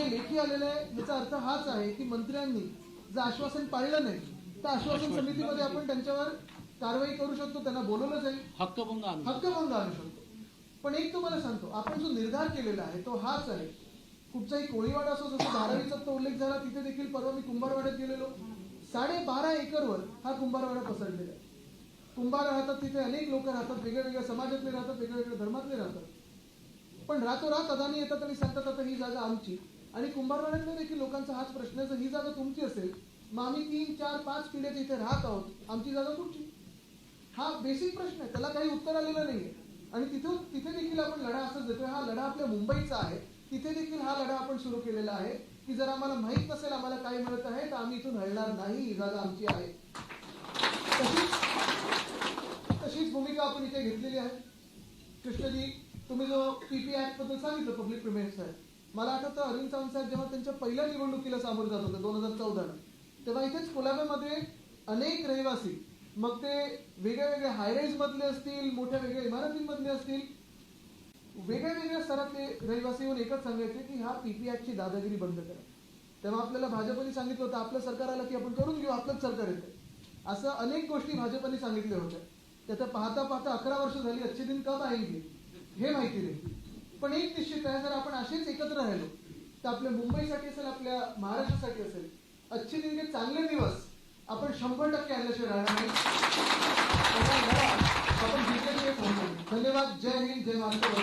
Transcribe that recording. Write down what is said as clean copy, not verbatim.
काही लेखी आलेलं आहे याचा अर्थ हाच आहे की मंत्र्यांनी जर आश्वासन पाळलं नाही तर आश्वासन समितीमध्ये आपण त्यांच्यावर कारवाई करू शकतो, त्यांना बोलवलं जाईल, हक्कभंग आणू शकतो. पण एक तुम्हाला सांगतो, आपण जो निर्धार केलेला आहे तो हाच आहे. कुठचाही कोळीवाडा असो, जसं धारावीचा तो उल्लेख झाला, तिथे देखील परवा मी कुंभारवाड्यात गेलेलो. 12.5 एकरवर हा कुंभारवाडा पसरलेला आहे. कुंभार राहतात तिथे, अनेक लोक राहतात, वेगवेगळ्या समाजातले राहतात, वेगवेगळ्या धर्मातले राहतात. पण रातोरात अदानी येतात आणि सांगतात आता ही जागा आमची. आणि कुंभारवाड्यातल्या देखील लोकांचा हाच प्रश्न आहे, जर ही जागा तुमची असेल मग आम्ही 3, 4, 5 पिढ्याचे इथे राहत आहोत, आमची जागा कुठची? हा बेसिक प्रश्न आहे, त्याला काही उत्तर आलेलं नाहीये. आणि तिथे देखील आपण लढा असंच देतोय. हा लढा आपल्या मुंबईचा आहे, तिथे देखील हा लढा आपण सुरू केलेला आहे की जर आम्हाला माहित नसेल आम्हाला काय मिळत आहे तर आम्ही इथून हलणार नाही, ही जागा आमची आहे. तशीच भूमिका आपण इथे घेतलेली आहे. कृष्णजी, तुम्ही जो पीपी ऍक्ट बद्दल सांगितलं, पब्लिक प्रिमेन्स आहे, मला आठवतं अरविंद सावंत साहेब जेव्हा त्यांच्या पहिल्या निवडणुकीला सामोरे जात होते 2014, तेव्हा इथेच कोलाब्यामध्ये अनेक रहिवासी, मग ते वेगळ्या हायराईज मधले असतील, मोठ्या वेगळ्या इमारतींमधले असतील, वेगळ्या स्तरातले रहिवासी येऊन एकच सांगायचे की हा पीपी ऍक्टची दादागिरी बंद करा. तेव्हा आपल्याला भाजपने सांगितलं होतं आपलं सरकार आलं की आपण करून घेऊ, आपलंच सरकार येतं, असं अनेक गोष्टी भाजपने सांगितल्या होत्या. त्याचं पाहता 11 वर्ष झाली, अच्छे दिन कब आएंगे हे माहिती नाही. पण एक निश्चित आहे, जर आपण असेच एकत्र राहिलो तर आपल्या मुंबईसाठी असेल, आपल्या महाराष्ट्रासाठी असेल, अच्छे दिन के चांगले दिवस आपण 100% आल्याशिवाय राहणार नाही. आपण जिंकण्याची एक होणार. धन्यवाद. जय हिंद, जय महाराष्ट्र.